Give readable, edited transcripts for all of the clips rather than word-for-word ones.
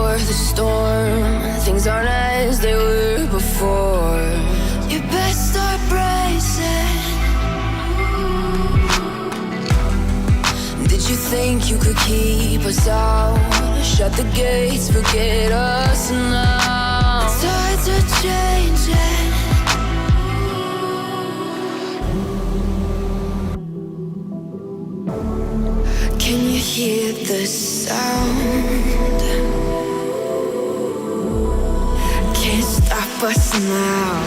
before the storm. Things aren't as they were before. You best start bracing. Did you think you could keep us out? Shut the gates, forget us now. Tides are changing. Can you hear the sound? Can't stop us now.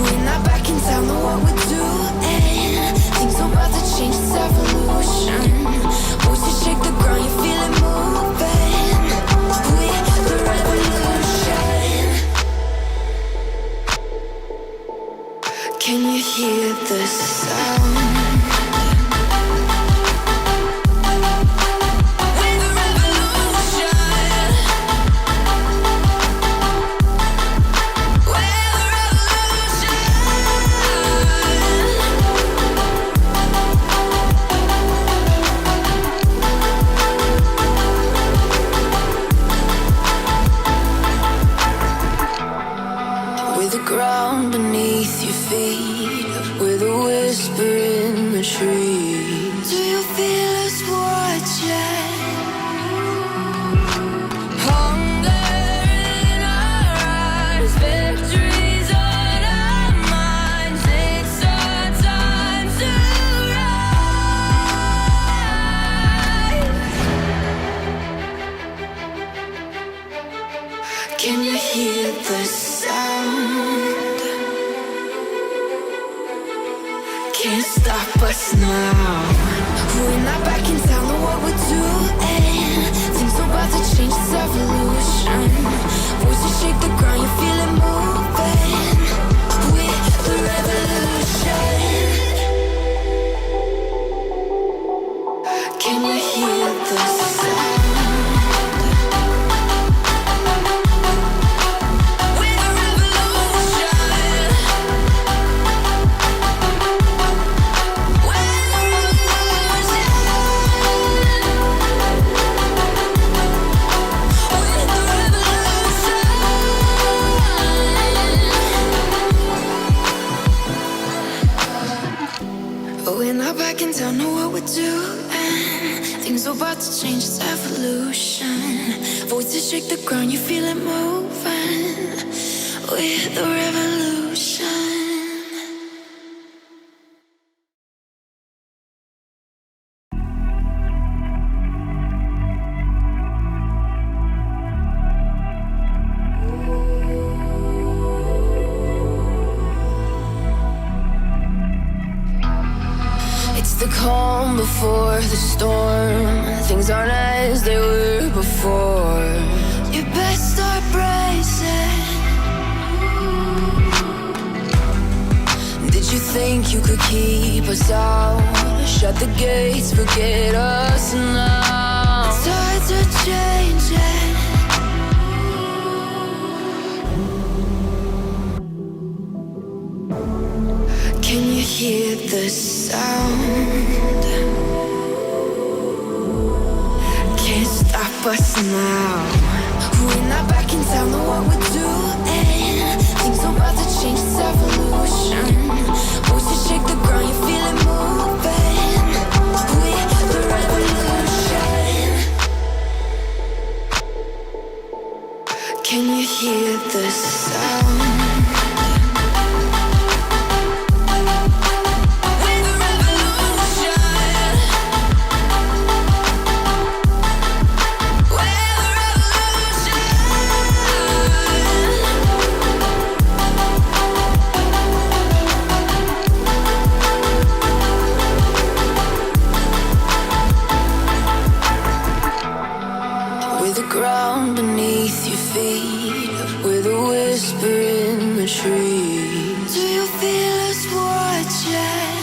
We're not back in town, know what we're doing. Things are about to change, it's evolution. Voices shake the ground, you feel it moving. We're the revolution. Can you hear the sound? Ground beneath your feet, with a whisper in the trees. Do you feel us watching? Hunger in our eyes, victories on our minds. It's our time to rise. Can you hear the sound? Can't stop us now. We're not back in town, know what we're doing. Things are about to change, it's evolution. Voices shake the ground, you feel it moving. We're the revolution. Can you hear the sound? We're not back in town, know what we're doing. Things are about to change, it's evolution. Voices shake the ground, you feel it moving. We're the revolution. The calm before the storm. Things aren't as they were before. You best start bracing. Did you think you could keep us out? Shut the gates, forget us now. Tides are changing. Can you hear the sound? Can't stop us now. We're not back in town, know what we're doing. Things are about to change, it's evolution. Voices shake the ground, you feel it moving. We're the revolution. Can you hear the sound? Ground beneath your feet, with a whisper in the trees. Do you feel us watching?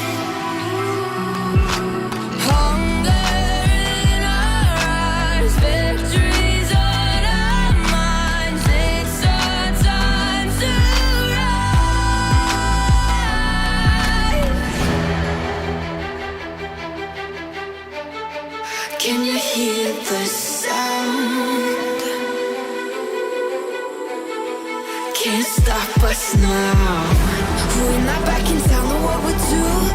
Hunger in our eyes, victories on our minds. It's our time to rise. Can you hear the sound? Can't stop us now. We're not back in town, know what we're doing.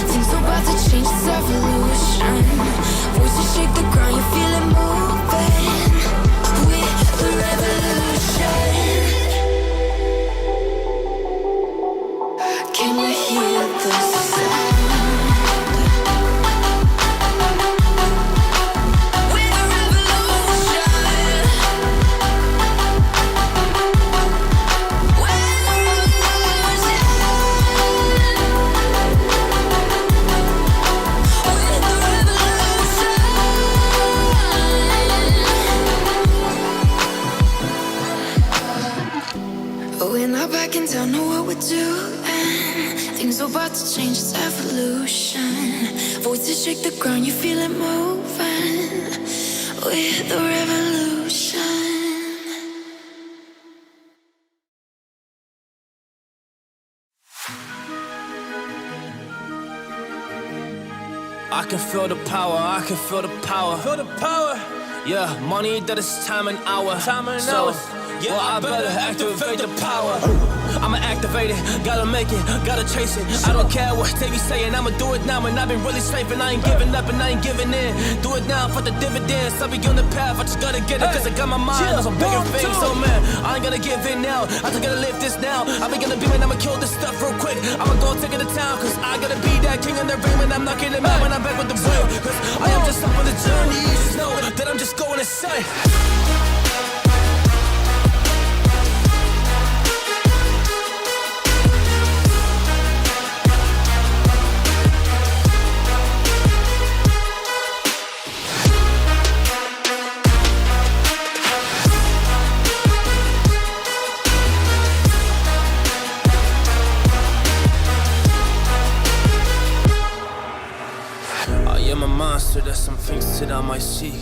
Things are about to change, it's evolution. Voices shake the ground, you feel it moving. We're the revolution. Can you hear the sound? We're not backing down, know what we're doing. Things are about to change, it's evolution. Voices shake the ground, you feel it moving. We're the revolution. I can feel the power, I can feel the power. Feel the power. Yeah, money that is time and hour. Time and hour. Yeah, well, I better activate the power. I'ma activate it, gotta make it, gotta chase it. I don't care what they be saying, I'ma do it now. And I've been really safe and I ain't giving up and I ain't giving in. Do it now for the dividends, I'll be on the path, I just gotta get it. Cause I got my mind on some bigger things. So man, I ain't gonna give in now, I just gotta live this now. I be gonna be man, I'ma kill this stuff real quick. I'ma go take it to town, cause I gotta be that king in the ring. When I'm knocking them out when I'm back with the wheel. Cause I am just up on the journey, just know that I'm just going insane. Monster, there's some things that I might see.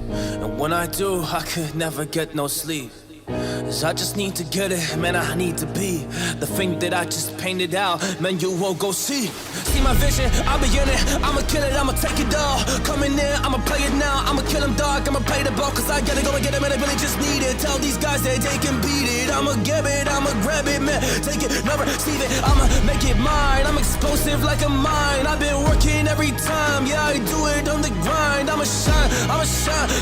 And when I do, I could never get no sleep. Cause I just need to get it, man, I need to be the thing that I just painted out, man, you won't go see. See my vision, I'll be in it, I'ma kill it, I'ma take it all. Coming in, I'ma play it now, I'ma kill him dark, I'ma play the ball. Cause I gotta go and get it, man, I really just need it. Tell these guys that they can beat it, I'ma get it, I'ma grab it, man. Take it, never receive it, I'ma make it mine. I'm explosive like a mine, I've been working every time. Yeah, I do it on the grind, I'ma shine,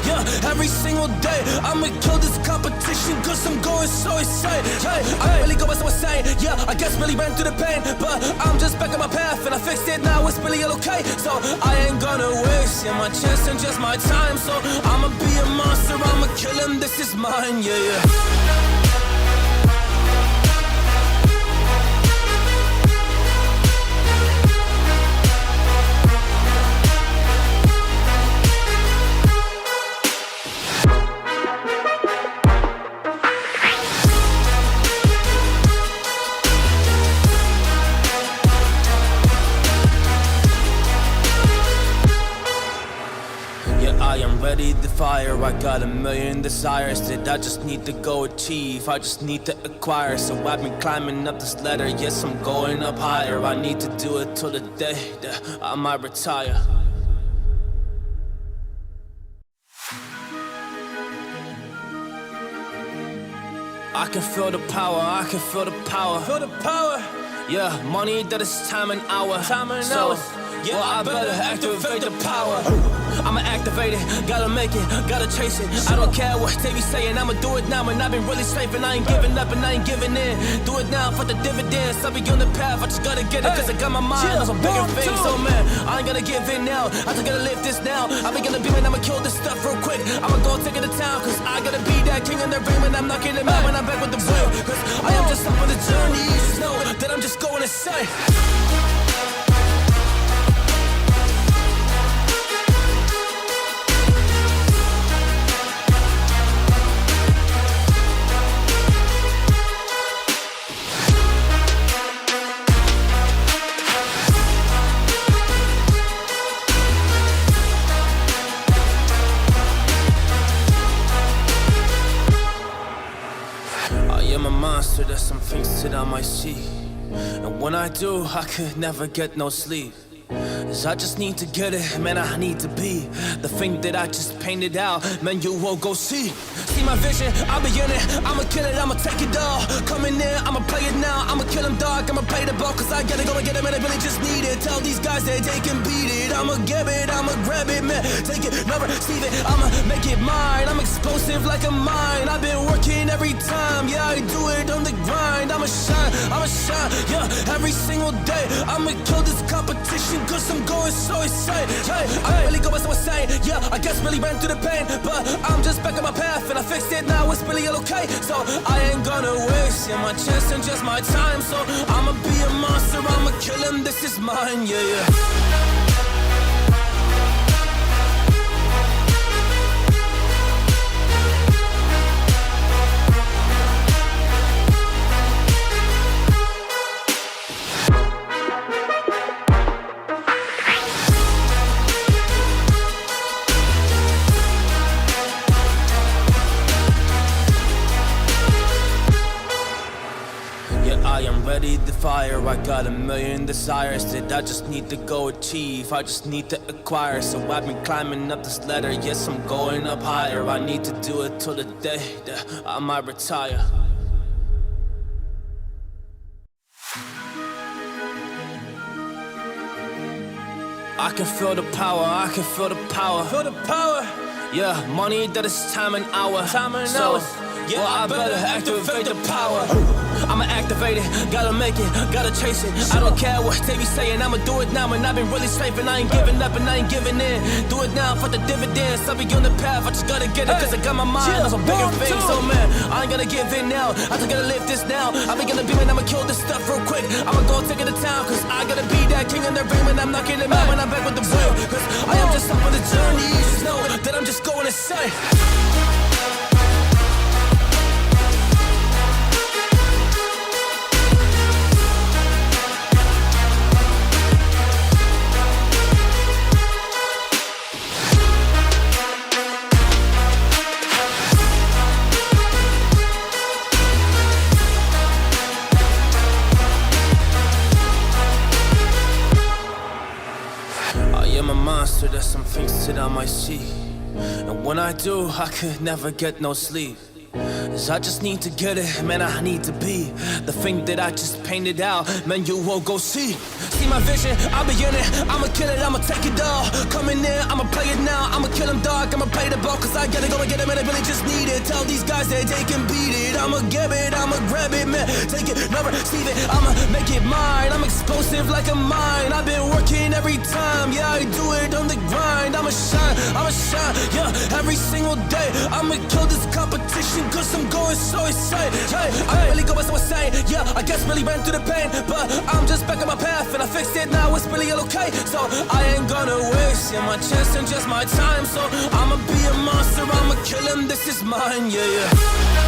yeah, every single day. I'ma kill this competition cause I'm going so insane. Hey, I really go by so insane. Yeah, I guess really ran through the pain, but I'm just back on my path and I fixed it now. It's really okay. So I ain't gonna waste my chance and just my time. So I'ma be a monster, I'ma kill him. This is mine. Yeah, yeah. I am ready to fire, I got a million desires that I just need to go achieve, I just need to acquire. So I've been climbing up this ladder, yes I'm going up higher. I need to do it till the day that I might retire. I can feel the power, I can feel the power. Feel the power. Yeah, money that is time and hour. Time and hour. Yeah, well, I better activate the power. I'ma activate it, gotta make it, gotta chase it. I don't care what they be saying, I'ma do it now. And I've been really safe and I ain't giving up and I ain't giving in. Do it now for the dividends, I'll be on the path, I just gotta get it. Cause I got my mind on some bigger things. So man, I ain't gonna give in now, I just gotta live this now. I be gonna be man, I'ma kill this stuff real quick. I'ma go take it to town, cause I gotta be that king in the ring. When I'm knocking them out when I'm back with the wheel. Cause I am just up on the journey, just know that I'm just going insane. Monster, there's some things that I might see. And when I do, I could never get no sleep. Cause I just need to get it, man, I need to be the thing that I just painted out, man, you won't go see my vision, I'll be in it, I'ma kill it, I'ma take it all. Coming in, I'ma play it now, I'ma kill them dog, I'ma play the ball, cause I gotta go and get it, man, I really just need it. Tell these guys that they can beat it, I'ma give it, I'ma grab it, man, take it, never receive it, I'ma make it mine, I'm explosive like a mine, I've been working every time, yeah, I do it on the grind, I'ma shine, yeah, every single day, I'ma kill this competition, cause I'm going so insane, hey, I really go by so insane, yeah, I guess really ran through the pain, but I'm just back on my path, and I fixed it, now it's really okay, so I ain't gonna waste, yeah, my chance and just my time, so I'ma be a monster, I'ma kill him, this is mine, yeah. I am ready to fire, I got a million desires that I just need to go achieve, I just need to acquire, so I've been climbing up this ladder, yes I'm going up higher, I need to do it till the day that I might retire. I can feel the power, I can feel the power, yeah, money that is time and hour, so yeah, well, I better activate the power. I'ma activate it, gotta make it, gotta chase it. I don't care what they be saying, I'ma do it now. And I've been really straight, and I ain't giving up and I ain't giving in. Do it now for the dividends, I'll be on the path, I just gotta get it. Cause I got my mind on some bigger things, so man, I ain't gonna give in now. I just gotta live this now, I be gonna be when I'ma kill this stuff real quick. I'ma go take it to town, cause I gotta be that king in the ring. When I'm knocking him out, when I'm back with the wheel. Cause I am just up on the journey, you just know that I'm just going insane. I'm a monster, there's some things that I might see, and when I do, I could never get no sleep. Cause I just need to get it, man, I need to be the thing that I just painted out, man, you won't go see my vision, I'll be in it, I'ma kill it, I'ma take it all. Coming in, I'ma play it now, I'ma kill them dog, I'ma play the ball, cause I gotta go and get it, man, I really just need it. Tell these guys that they can beat it, I'ma give it, I'ma grab it, man, take it, never receive it, I'ma make it mine, I'm explosive like a mine, I've been working every time, yeah, I do it on the grind, I'ma shine, yeah, every single day, I'ma kill this competition, cause I'm going so insane, hey, I really go by so insane, yeah, I guess really ran through the pain, but I'm just back on my path, and I fixed it, now it's really okay, so I ain't gonna waste, yeah, my chance and just my time, so I'ma be a monster, I'ma kill him, this is mine, yeah.